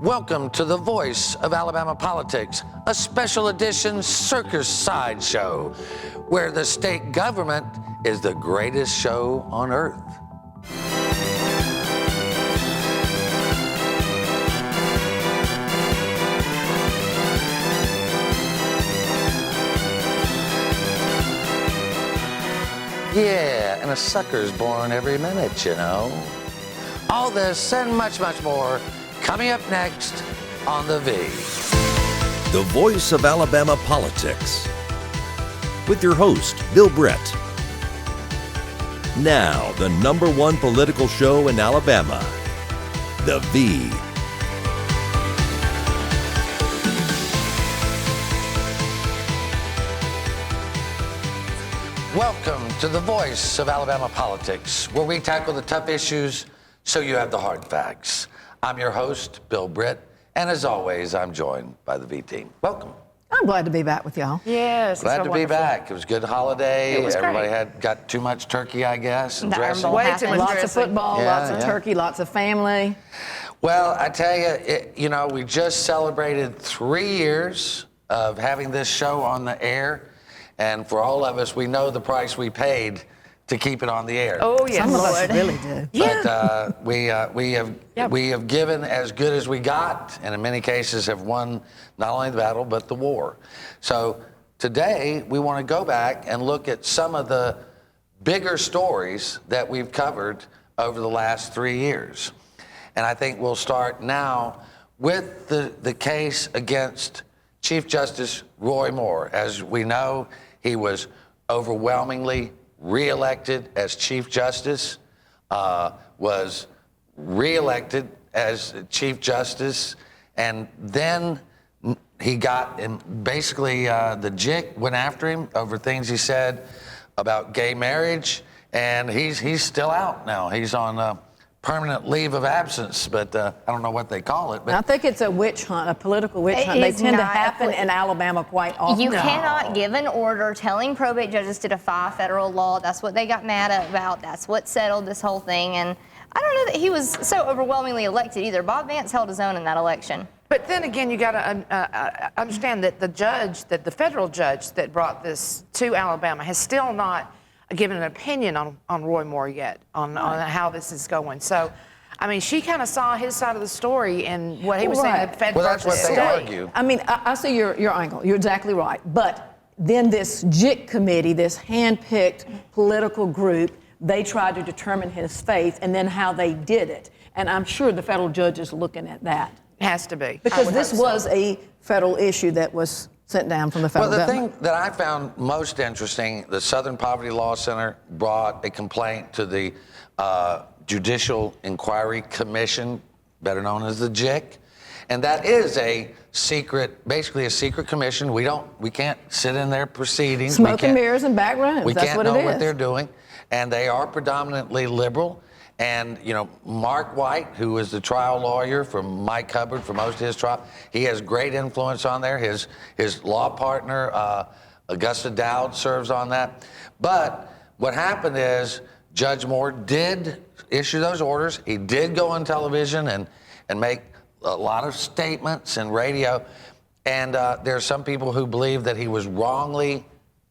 Welcome to the Voice of Alabama Politics, a special edition circus sideshow where the state government is the greatest show on earth. Yeah, and a sucker's born every minute, you know. All this and much, much more coming up next on The V. The Voice of Alabama Politics with your host, Bill Brett. Now, the #1 political show in Alabama, The V. Welcome to The Voice of Alabama Politics, where we tackle the tough issues so you have the hard facts. I'm your host, Bill Britt, and as always, I'm joined by the V team. Welcome. I'm glad to be back with y'all. Yes, Glad to be back. It was a good holiday. It was Everybody great. got too much turkey, I guess, and dressing. Way too much Lots dressing. of football, Yeah, lots of yeah. turkey, lots of family. Well, I tell you, we just celebrated 3 years of having this show on the air, and for all of us, we know the price we paid to keep it on the air. Oh, yes, Some of us Lord. really do. But we have given as good as we got, and in many cases have won not only the battle but the war. So today we want to go back and look at some of the bigger stories that we've covered over the last 3 years, and I think we'll start now with the case against Chief Justice Roy Moore. As we know, he was overwhelmingly reelected as Chief Justice, was reelected as Chief Justice, and then he got, and basically the JIC went after him over things he said about gay marriage, and he's still out now. He's on permanent leave of absence, but I don't know what they call it. But I think it's a witch hunt, a political witch hunt. They is tend to not happen in Alabama quite often. You cannot give an order telling probate judges to defy federal law. That's what they got mad about. That's what settled this whole thing. And I don't know that he was so overwhelmingly elected either. Bob Vance held his own in that election. But then again, you got to understand that the federal judge that brought this to Alabama has still not given an opinion on Roy Moore yet, on how this is going. So, I mean, she kind of saw his side of the story and what he was saying. The Fed well, that's what they state. argue. I mean, I see your angle. You're exactly right. But then this JIC committee, this hand-picked political group, they tried to determine his faith and then how they did it. And I'm sure the federal judge is looking at that. It has to be. Because this was a federal issue that was sent down from the federal government. Thing that I found most interesting, the Southern Poverty Law Center brought a complaint to the Judicial Inquiry Commission, better known as the JIC, and that is a secret, basically a secret commission. We can't sit in their proceedings. Smoke and mirrors and back rooms. We That's can't what know it what is. they're doing, and they are predominantly liberal. And, Mark White, who was the trial lawyer for Mike Hubbard for most of his trial, he has great influence on there. His law partner, Augusta Dowd, serves on that. But what happened is Judge Moore did issue those orders. He did go on television and make a lot of statements and radio. And there are some people who believe that he was wrongly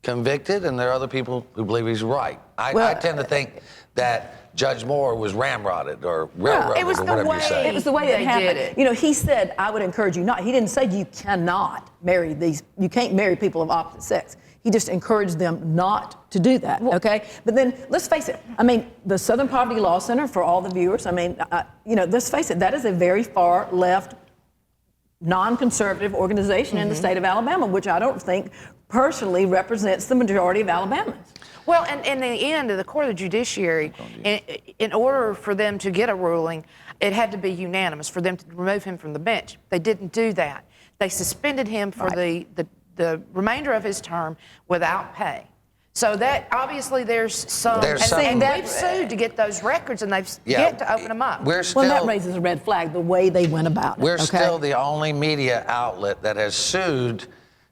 convicted, and there are other people who believe he's right. I tend to think that Judge Moore was ramrodded or railroaded It was or the whatever way you say. It was the way they it happened. did it. He said, I would encourage you not. He didn't say you cannot marry you can't marry people of opposite sex. He just encouraged them not to do that, okay? But then, let's face it, the Southern Poverty Law Center, for all the viewers, let's face it, that is a very far left, non-conservative organization in the state of Alabama, which I don't think personally represents the majority of Alabamans. Well, and in the end of the Court of Judiciary, in order for them to get a ruling, it had to be unanimous for them to remove him from the bench. They didn't do that. They suspended him for the remainder of his term without pay. So that obviously there's some, and we've sued to get those records, and they've yet to open them up. That raises a red flag, the way they went about it. We're still the only media outlet that has sued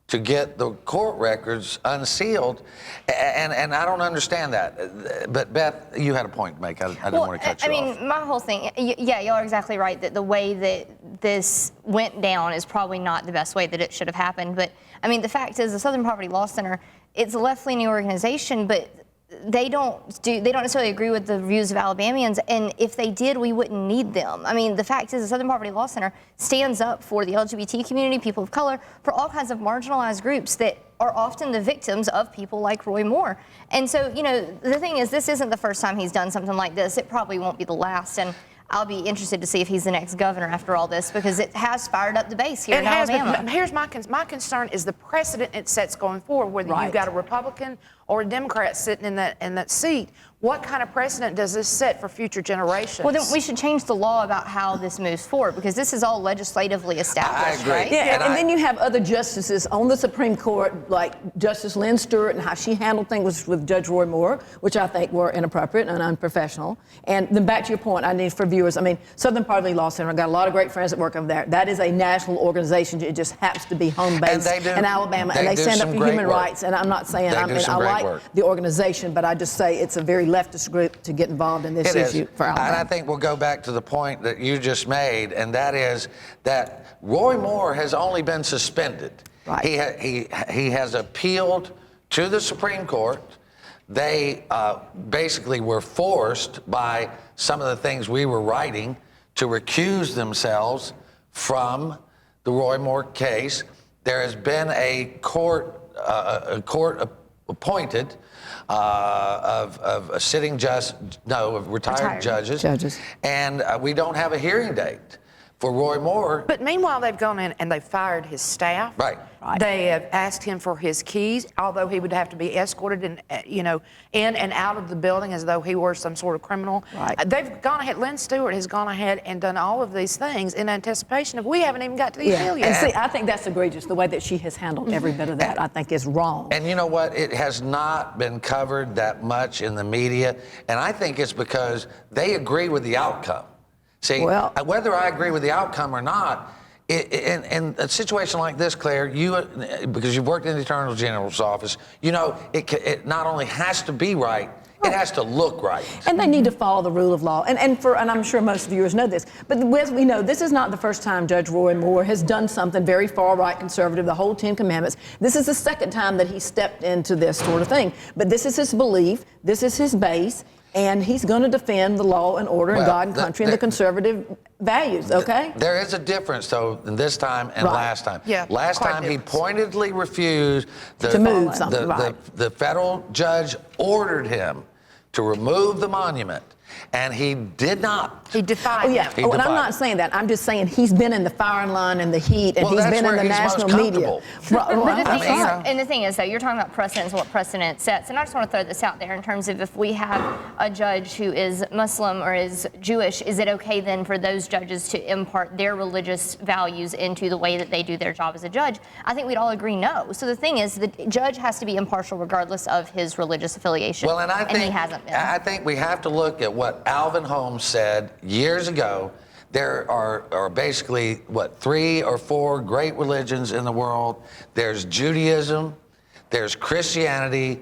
to get the court records unsealed, and I don't understand that. But Beth, you had a point to make. I didn't want to cut you off. My whole thing, y'all are exactly right, that the way that this went down is probably not the best way that it should have happened. But I mean, the fact is, the Southern Poverty Law Center, it's a left-leaning organization, but they don't necessarily agree with the views of Alabamians, and if they did, we wouldn't need them. I mean, the fact is the Southern Poverty Law Center stands up for the LGBT community, people of color, for all kinds of marginalized groups that are often the victims of people like Roy Moore. And so, you know, the thing is, this isn't the first time he's done something like this. It probably won't be the last, and I'll be interested to see if he's the next governor after all this, because it has fired up the base here in Alabama. But here's my concern is the precedent it sets going forward, whether you've got a Republican or a Democrat sitting in that seat. What kind of precedent does this set for future generations? Well, then we should change the law about how this moves forward, because this is all legislatively established, I agree. right? Yeah, and then you have other justices on the Supreme Court, like Justice Lynn Stewart, and how she handled things with Judge Roy Moore, which I think were inappropriate and unprofessional. And then back to your point, I need for viewers, I mean, Southern Poverty Law Center, I've got a lot of great friends that work over there. That is a national organization. It just happens to be home based in Alabama, and they stand up for human rights. And I'm not saying I like the organization, but I just say it's a very leftist group to get involved in this issue for Alabama. And I think we'll go back to the point that you just made, and that is that Roy Moore has only been suspended. Right. He has appealed to the Supreme Court. They basically were forced by some of the things we were writing to recuse themselves from the Roy Moore case. There has been a court appointed of sitting retired judges. And we don't have a hearing date for Roy Moore. But meanwhile, they've gone in and they've fired his staff. Right. They have asked him for his keys, although he would have to be escorted in and out of the building as though he were some sort of criminal. Right. They've gone ahead. Lynn Stewart has gone ahead and done all of these things in anticipation of we haven't even got to the appeal yet. And see, I think that's egregious. The way that she has handled every bit of that, I think, is wrong. And you know what? It has not been covered that much in the media, and I think it's because they agree with the outcome. See, whether I agree with the outcome or not, in a situation like this, Claire, because you've worked in the Attorney General's office, you know it not only has to be right, it has to look right. And they need to follow the rule of law. And I'm sure most viewers know this, but as we know, this is not the first time Judge Roy Moore has done something very far right conservative, the whole 10 Commandments. This is the second time that he stepped into this sort of thing. But this is his belief, this is his base, and he's going to defend the law and order and God and country and the conservative values, okay? There is a difference, though, in this time and last time. Yeah, last time he pointedly refused to move something. The federal judge ordered him to remove the monument, and he did not. He defied and I'm not saying that. I'm just saying he's been in the firing line and the heat, and he's been in the national media. And the thing is, though, you're talking about precedents and what precedent sets, and I just want to throw this out there in terms of if we have a judge who is Muslim or is Jewish, is it okay then for those judges to impart their religious values into the way that they do their job as a judge? I think we'd all agree no. So the thing is, the judge has to be impartial regardless of his religious affiliation. Well, and he hasn't been. I think we have to look at what Alvin Holmes said years ago. There are basically, 3 or 4 great religions in the world. There's Judaism, there's Christianity,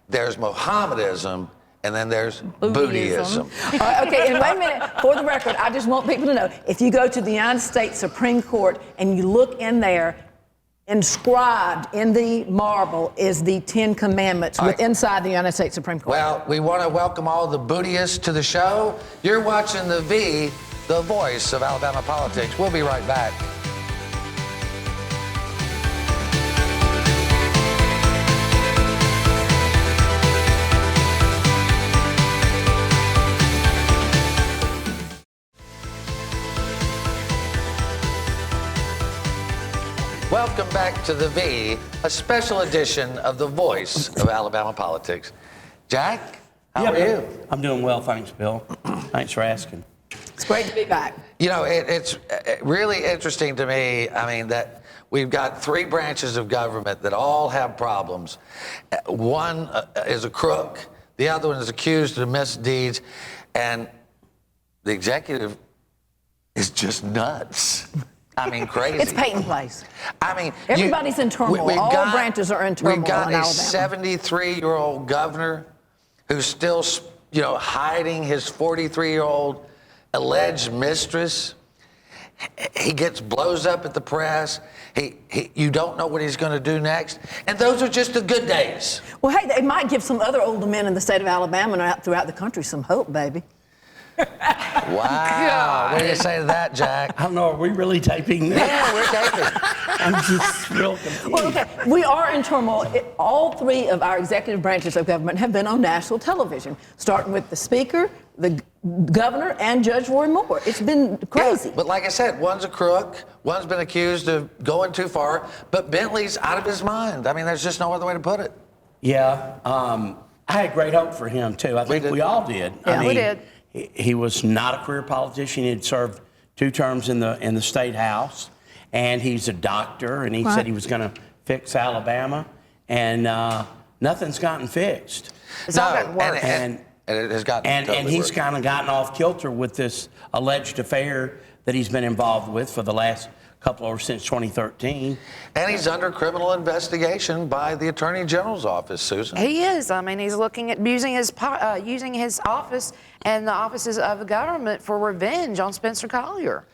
there's Mohammedanism, and then there's Buddhism. Okay, and wait a minute. For the record, I just want people to know, if you go to the United States Supreme Court and you look in there, inscribed in the marble is the 10 Commandments inside the United States Supreme Court. Well, we want to welcome all the Buddhists to the show. You're watching The V, the voice of Alabama politics. We'll be right back. Welcome back to The V, a special edition of The Voice of Alabama Politics. Jack, how are you? I'm doing well, thanks, Bill. Thanks for asking. It's great to be back. You know, it's really interesting to me, I mean, that we've got 3 branches of government that all have problems. One is a crook, the other one is accused of misdeeds, and the executive is just nuts. I mean, crazy. It's Peyton Place. I mean, everybody's in turmoil. All branches are in turmoil in Alabama. We've got a 73-year-old governor who's still, hiding his 43-year-old alleged mistress. He blows up at the press. You don't know what he's going to do next. And those are just the good days. Well, hey, they might give some other older men in the state of Alabama and throughout the country some hope, baby. Wow. What do you say to that, Jack? I don't know, are we really taping this? Yeah, we're taping. I'm just real confused. Well, okay, we are in turmoil. All three of our executive branches of government have been on national television, starting with the Speaker, the Governor, and Judge Roy Moore. It's been crazy. Yeah, but like I said, one's a crook, one's been accused of going too far, but Bentley's out of his mind. I mean, there's just no other way to put it. Yeah, I had great hope for him, too. I think we all did. Yeah, I mean, we did. He was not a career politician. He had served 2 terms in the state house, and he's a doctor, and he said he was going to fix Alabama, and nothing's gotten fixed. It's all gotten worse. And it has gotten And totally he's worse. kind of gotten off kilter with this alleged affair that he's been involved with for the last couple or since 2013. And he's under criminal investigation by the Attorney General's office, Susan. He is. I mean, he's looking at using his office and the offices of the government for revenge on Spencer Collier.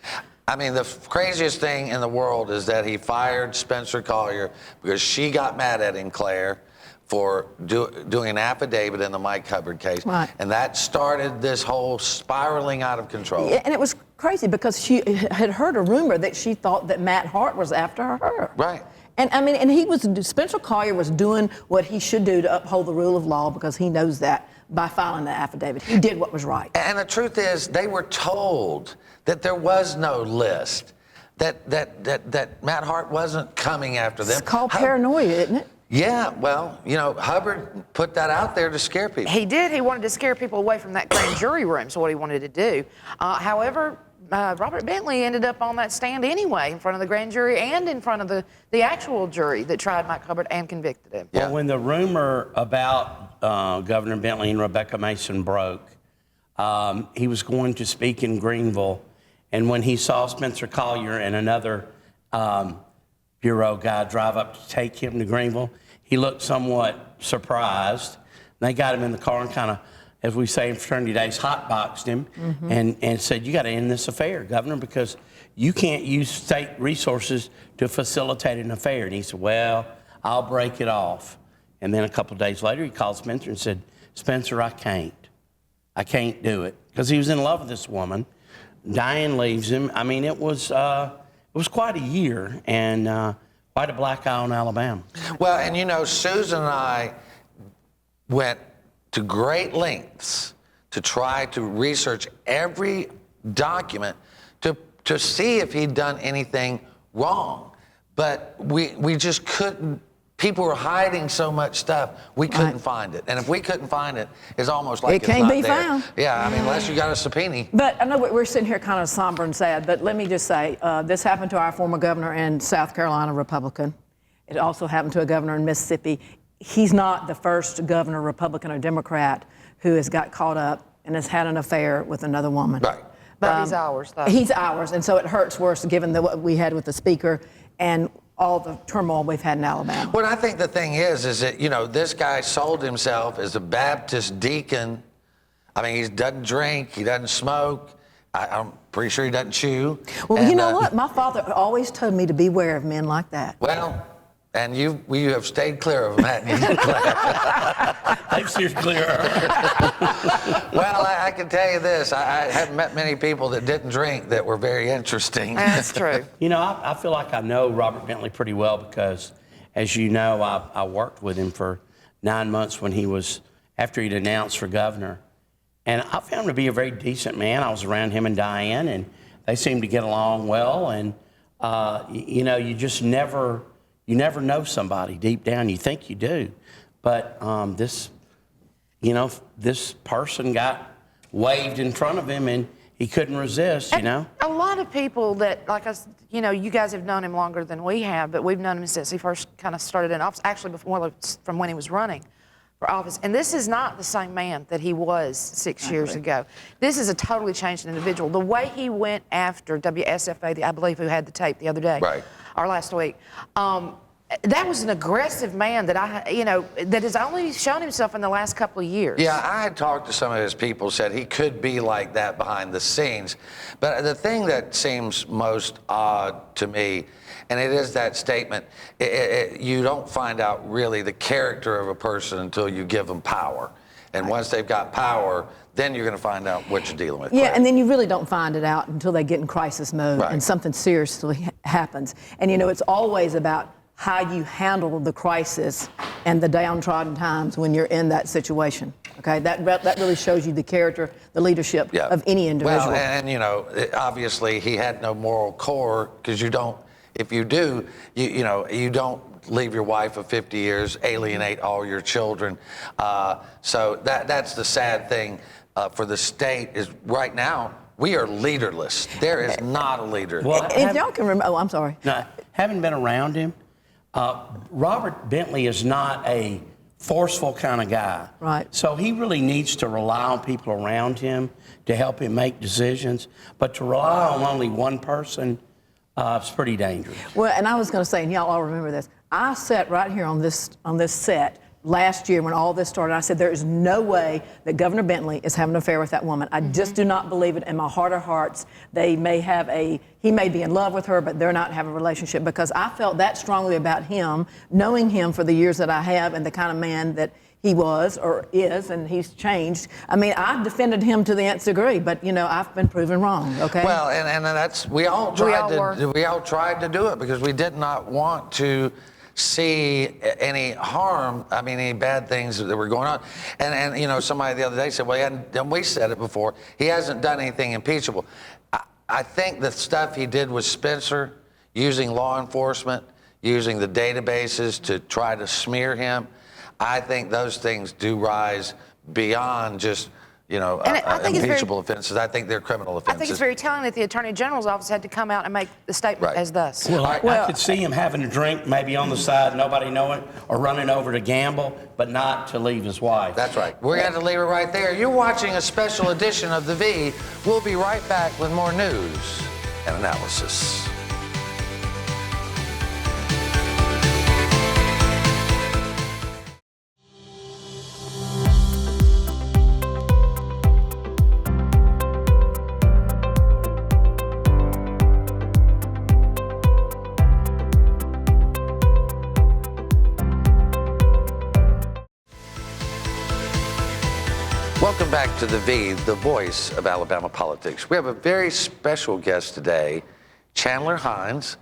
I mean, the craziest thing in the world is that he fired Spencer Collier because she got mad at him, Claire, for doing an affidavit in the Mike Hubbard case. Right. And that started this whole spiraling out of control. Yeah, and it was crazy because she had heard a rumor that she thought that Matt Hart was after her. Right. And I mean, and Spencer Collier was doing what he should do to uphold the rule of law because he knows that by filing the affidavit. He did what was right. And the truth is, they were told that there was no list, that Matt Hart wasn't coming after them. It's called paranoia, isn't it? Yeah, well, you know, Hubbard put that out there to scare people. He did. He wanted to scare people away from that grand jury room, so what he wanted to do. However, Robert Bentley ended up on that stand anyway, in front of the grand jury and in front of the actual jury that tried Mike Hubbard and convicted him. Yeah. Well, when the rumor about Governor Bentley and Rebecca Mason broke, he was going to speak in Greenville, and when he saw Spencer Collier and another Bureau guy drive up to take him to Greenville, he looked somewhat surprised. They got him in the car and kind of, as we say in fraternity days, hotboxed him and said, you got to end this affair, Governor, because you can't use state resources to facilitate an affair. And he said, well, I'll break it off. And then a couple of days later, he called Spencer and said, Spencer, I can't do it. Because he was in love with this woman. Diane leaves him. I mean, it was quite a year and quite a black eye on Alabama. Well, and you know, Susan and I went to great lengths to try to research every document to see if he'd done anything wrong. But we just couldn't. People were hiding so much stuff, we couldn't find it. And if we couldn't find it, it's almost like It it's can't not be there. found. Yeah, I mean, unless you got a subpoena. But I know we're sitting here kind of somber and sad, but let me just say, this happened to our former governor in South Carolina, Republican. It also happened to a governor in Mississippi. He's not the first governor, Republican or Democrat, who has got caught up and has had an affair with another woman. Right. But he's ours, though. He's ours, and so it hurts worse given what we had with the Speaker and all the turmoil we've had in Alabama. Well, I think the thing is that, you know, this guy sold himself as a Baptist deacon. I mean, he doesn't drink, he doesn't smoke. I'm pretty sure he doesn't chew. Well, And, you know what? My father always told me to beware of men like that. Well, and you have stayed clear of him, haven't you? They've steered clear. Well, I can tell you this. I haven't met many people that didn't drink that were very interesting. That's true. You know, I feel like I know Robert Bentley pretty well because, as you know, I worked with him for 9 months after he'd announced for governor. And I found him to be a very decent man. I was around him and Diane, and they seemed to get along well. And, you know, you never know somebody deep down. You think you do. But this person got waved in front of him, and he couldn't resist, you know? A lot of people that, like us, you know, you guys have known him longer than we have, but we've known him since he first kind of started in office, actually from when he was running for office. And this is not the same man that he was 6 years ago. This is a totally changed individual. The way he went after WSFA, I believe, who had the tape the other day, Right. or last week, that was an aggressive man that that has only shown himself in the last couple of years. Yeah, I had talked to some of his people, said he could be like that behind the scenes. But the thing that seems most odd to me, and it is that statement, you don't find out really the character of a person until you give them power. And once they've got power, then you're going to find out what you're dealing with. Yeah, and then you really don't find it out until they get in crisis mode Right. and something seriously happens. And it's always about how you handle the crisis and the downtrodden times when you're in that situation. Okay, that really shows you the character, the leadership Yeah. of any individual. Well, and obviously he had no moral core, because you don't. If you do, you don't leave your wife of 50 years, alienate all your children. So that's the sad thing for the state is right now we are leaderless. There is not a leader. Well, If y'all can remember, I'm sorry. Now, having been around him, Robert Bentley is not a forceful kind of guy. Right. So he really needs to rely on people around him to help him make decisions. But to rely on only one person, it's pretty dangerous. Well, and I was going to say, and y'all all remember this, I sat right here on this set last year when all this started. I said, there is no way that Governor Bentley is having an affair with that woman. I just do not believe it in my heart of hearts. He may be in love with her, but they're not having a relationship, because I felt that strongly about him, knowing him for the years that I have and the kind of man that he was or is, and he's changed. I mean, I defended him to the nth degree, but I've been proven wrong. Okay. Well, and that's we all tried to do it because we did not want to see any harm. I mean, any bad things that were going on. And somebody the other day said, well, and we said it before, he hasn't done anything impeachable. I think the stuff he did with Spencer, using law enforcement, using the databases to try to smear him, I think those things do rise beyond just impeachable offenses. I think they're criminal offenses. I think it's very telling that the Attorney General's office had to come out and make the statement Right. as thus. Well, I could see him having a drink, maybe on the side, nobody knowing, or running over to gamble, but not to leave his wife. That's right. We're going to leave it right there. You're watching a special edition of The V. We'll be right back with more news and analysis. Welcome back to The V, the voice of Alabama politics. We have a very special guest today, Chandler Hines,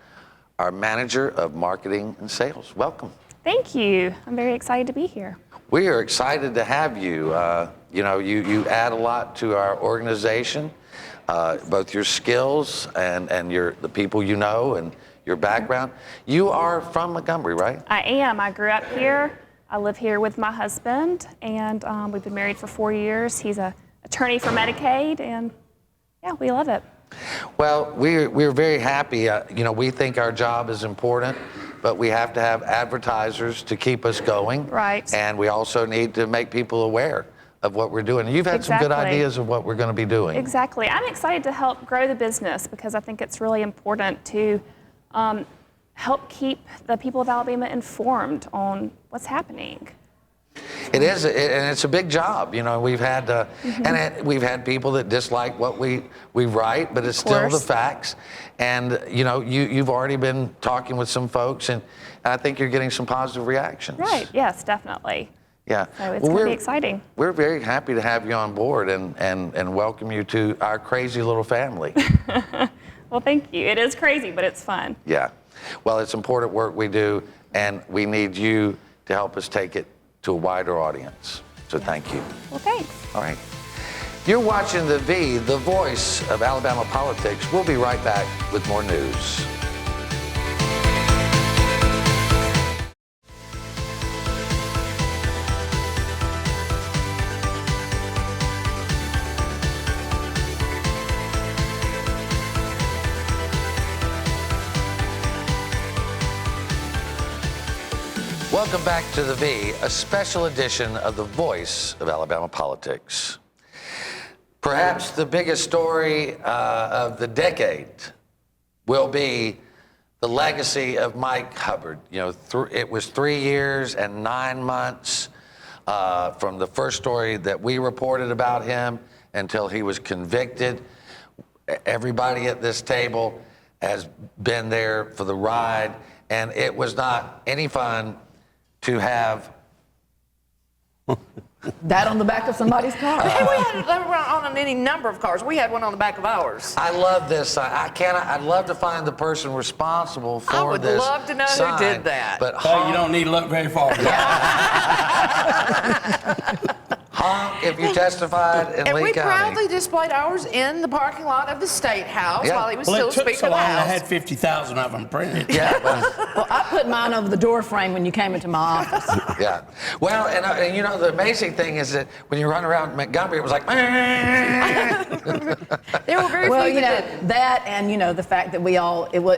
our manager of marketing and sales. Welcome. Thank you. I'm very excited to be here. We are excited to have you. You add a lot to our organization, both your skills and the people you know and your background. You are from Montgomery, right? I am. I grew up here. I live here with my husband, and we've been married for 4 years. He's an attorney for Medicaid, and yeah, we love it. Well, we're very happy. We think our job is important, but we have to have advertisers to keep us going. Right. And we also need to make people aware of what we're doing. You've had some good Exactly. ideas of what we're going to be doing. Exactly. I'm excited to help grow the business because I think it's really important to help keep the people of Alabama informed on what's happening. It is, and it's a big job. We've had we've had people that dislike what we write, but it's still the facts. And you've already been talking with some folks, and I think you're getting some positive reactions. Right. Yes, definitely. Yeah. So it's going to be exciting. We're very happy to have you on board and welcome you to our crazy little family. Well, thank you. It is crazy, but it's fun. Yeah. Well, it's important work we do, and we need you to help us take it to a wider audience. So thank you. Well, thanks. All right. You're watching The V, the voice of Alabama politics. We'll be right back with more news. Welcome back to The V, a special edition of the voice of Alabama politics. Perhaps the biggest story of the decade will be the legacy of Mike Hubbard. You know, it was 3 years and 9 months from the first story that we reported about him until he was convicted. Everybody at this table has been there for the ride, and it was not any fun to have That on the back of somebody's car. Hey, we had on any number of cars. We had one on the back of ours. I love this sign. I'd love to find the person responsible for this. I would love to know sign, who did that. But You don't need to look very far. honk if you testified in And Lee we County. proudly displayed ours in the parking lot of the State House Yeah. while he was Well, still it took Speaker so of the long. I House. had 50,000 of them printed. Yeah, Well, I put mine over the door frame when you came into my office. yeah. Well, and you know, the amazing thing is that when you run around Montgomery, it was like, There were very Well, few you know, that did. that and, you know, the fact that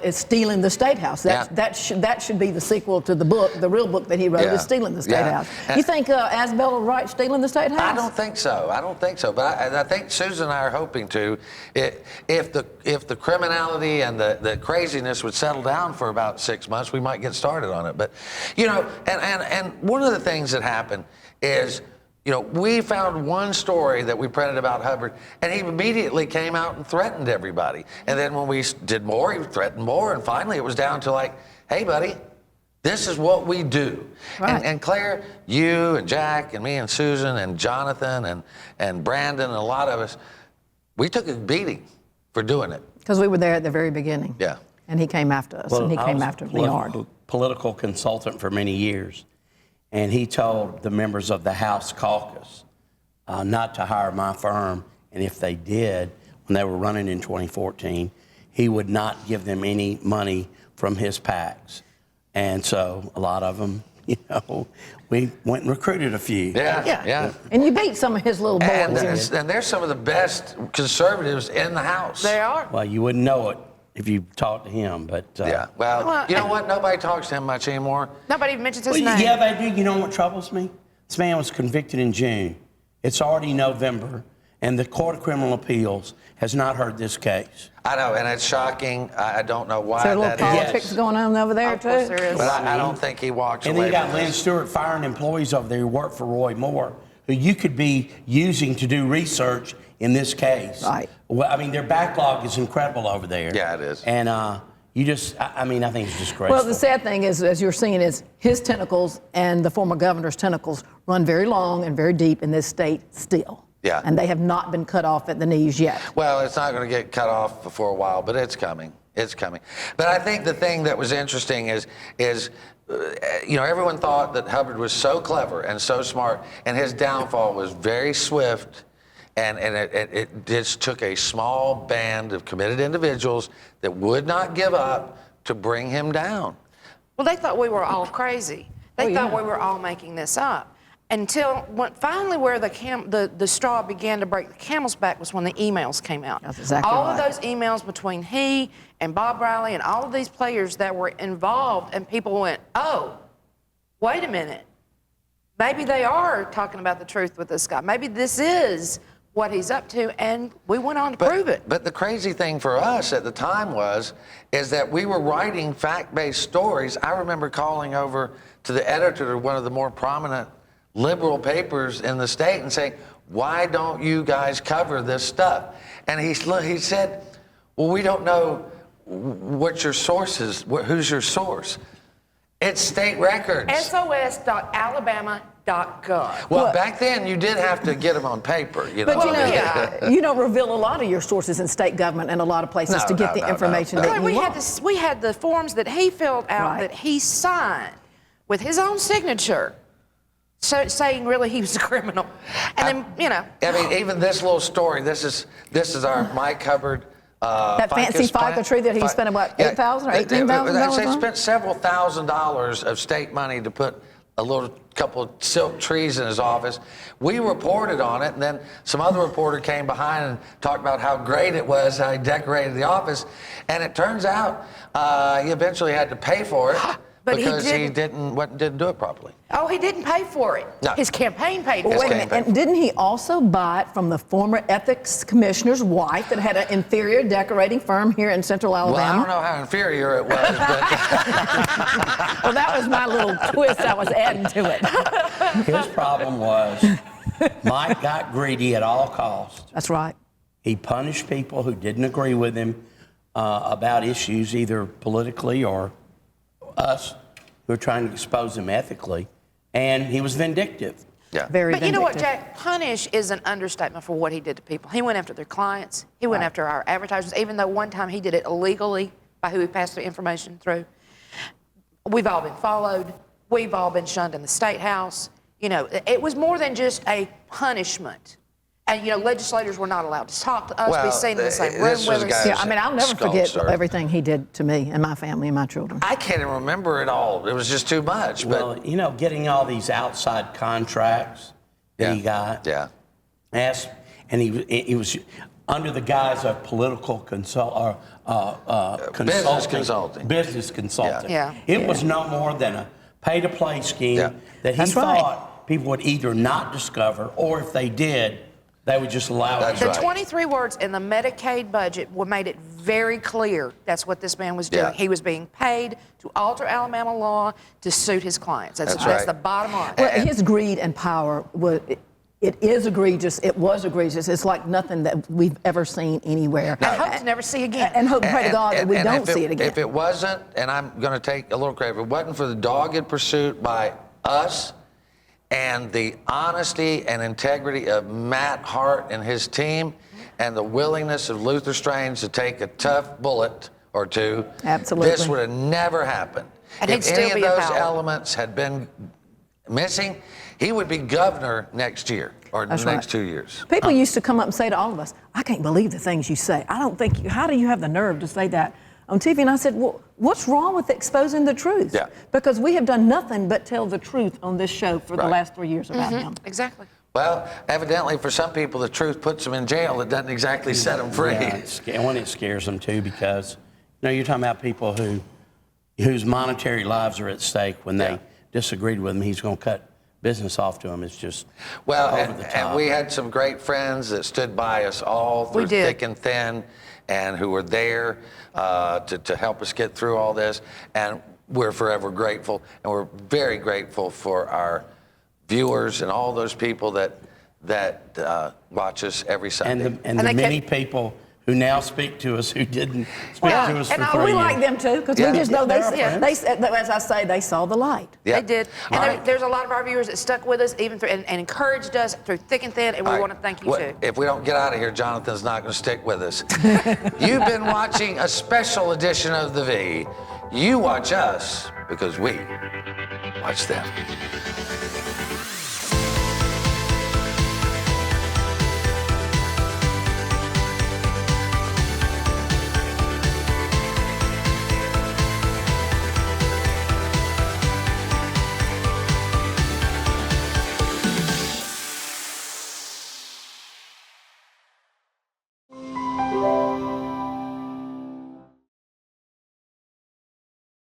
it's stealing the State House. That should be the sequel to the book, the real book that he wrote, Yeah. is Stealing the State Yeah. House. You think Asbel will write Stealing the State House? I don't think so. But I think Susan and I are hoping to. If the criminality and the craziness would settle down for about 6 months, we might get started on it. But, you know, and one of the things that happened is, you know, we found one story that we printed about Hubbard, and he immediately came out and threatened everybody. And then when we did more, he threatened more, and finally it was down to like, hey, buddy, this is what we do. Right. And Claire, you and Jack and me and Susan and Jonathan and Brandon and a lot of us, we took a beating for doing it. Because we were there at the very beginning. Yeah. And he came after us, and he I came was after a Leonard. political consultant for many years, and he told the members of the House caucus not to hire my firm, and if they did, when they were running in 2014, he would not give them any money from his PACs. And so a lot of them, you know, we went and recruited a few. Yeah. And you beat some of his little boys. And they're some of the best conservatives in the House. They are. Well, you wouldn't know it if you talked to him, but... Yeah. Well, you know what? Nobody talks to him much anymore. Nobody even mentions his Well, name. yeah, they do. You know what troubles me? This man was convicted in June. It's already November, and the Court of Criminal Appeals has not heard this case. I know, and it's shocking. I don't know why Is there a that little is. politics going on over there, Of course too? there is. But I don't think he walks And then away you got from Lynn this. Stewart firing employees over there who work for Roy Moore, who you could be using to do research in this case. Right. Well, I mean, their backlog is incredible over there. Yeah, it is. And you just, I mean, I think it's disgraceful. Well, the sad thing is, as you're seeing, is his tentacles and the former governor's tentacles run very long and very deep in this state still. Yeah. And they have not been cut off at the knees yet. Well, it's not going to get cut off for a while, but it's coming. It's coming. But I think the thing that was interesting is you know, everyone thought that Hubbard was so clever and so smart, and his downfall was very swift, and it just took a small band of committed individuals that would not give up to bring him down. Well, they thought we were all crazy. They Oh, thought yeah. we were all making this up. Until finally where the straw began to break the camel's back was when the emails came out. That's exactly all of right. those emails between he and Bob Riley and all of these players that were involved, and people went, oh, wait a minute. Maybe they are talking about the truth with this guy. Maybe this is what he's up to, and we went on to prove it. But the crazy thing for us at the time is that we were writing fact-based stories. I remember calling over to the editor of one of the more prominent liberal papers in the state and saying, why don't you guys cover this stuff? And he said, well, we don't know what your source is. Who's your source? It's state records. sos.alabama.gov. Well, back then you did have to get them on paper, you know. But you know, yeah. you don't reveal a lot of your sources in state government and a lot of places No, to get no, the no, information no. that But you want. we had the forms that he filled out Right. that he signed with his own signature, so saying really he was a criminal. And then, you know. I mean, even this little story, this is our Mike Hubbard That fancy FICA tree that he spent, what, $8,000 or $18,000 They on? spent several $1,000s of state money to put a little couple of silk trees in his office. We reported on it, and then some other reporter came behind and talked about how great it was, how he decorated the office. And it turns out he eventually had to pay for it But because he didn't. didn't do it properly. Oh, he didn't pay for it. No. His campaign paid for His Wait a it. minute, and didn't he also buy it from the former ethics commissioner's wife that had an inferior decorating firm here in Central Well, I Alabama? don't know how inferior it was, but Well, that was my little twist I was adding to it. His problem was Mike got greedy at all costs. That's right. He punished people who didn't agree with him about issues, either politically or us who were trying to expose him ethically, and he was vindictive. yeah. Very But you know what, vindictive. Jack? Punish is an understatement for what he did to people. He went after their clients. He went after our advertisers, even though one time he did it illegally by who he passed the information through. We've all been followed. We've all been shunned in the State House. You know, it was more than just a punishment. And, you know, legislators were not allowed to talk to us, Well, be seen in the same room this was with us. guys- Yeah, I mean, I'll never Skull, forget sir. everything he did to me and my family and my children. I can't even remember it all. It was just too much. But Well, you know, getting all these outside contracts that he got, yeah. and he was under the guise of political consulting. consulting. Business consulting. Yeah. It was no more than a pay-to-play scheme Yeah. that he That's right. thought people would either not discover, or if they did, they would just allow That's it. The right. 23 words in the Medicaid budget made it very clear that's what this man was doing. Yeah. He was being paid to alter Alabama law to suit his clients. That's right. the bottom line. Well, his greed and power was. It is egregious. It was egregious. It's like nothing that we've ever seen anywhere. I hope to never see again. And hope, pray to God that we don't if see it again. If it wasn't, and I'm going to take a little credit, if it wasn't for the dogged pursuit by us and the honesty and integrity of Matt Hart and his team and the willingness of Luther Strange to take a tough bullet or two, Absolutely. this would have never happened. And he'd if still any of be in those power. elements had been missing, he would be governor next year or That's the next right. 2 years. People used to come up and say to all of us, I can't believe the things you say. I don't think, how do you have the nerve to say that on TV? And I said, well, what's wrong with exposing the truth? Yeah. Because we have done nothing but tell the truth on this show for the Right. last 3 years about him. Exactly. Well, evidently for some people, the truth puts them in jail. It doesn't exactly set them free. Yeah, it scares them too, because you know, you're talking about people whose monetary lives are at stake when they Yeah. disagreed with him. He's going to cut business off to him. It's just Well, over and, the top. and we had some great friends that stood by us all through We did. thick and thin, and who were there to help us get through all this. And we're forever grateful, and we're very grateful for our viewers and all those people that watch us every Sunday. and the they many kept- people who now speak to us who didn't speak Well, to us and for I- 3 We years. like them too, because Yeah. we just know They're our they, friends. as I say, they saw the light. Yeah. They did. All And right. there's a lot of our viewers that stuck with us even through, and encouraged us through thick and thin, and we All right. want to thank you Well, too. If we don't get out of here, Jonathan's not going to stick with us. You've been watching a special edition of The V. You watch us because we watch them.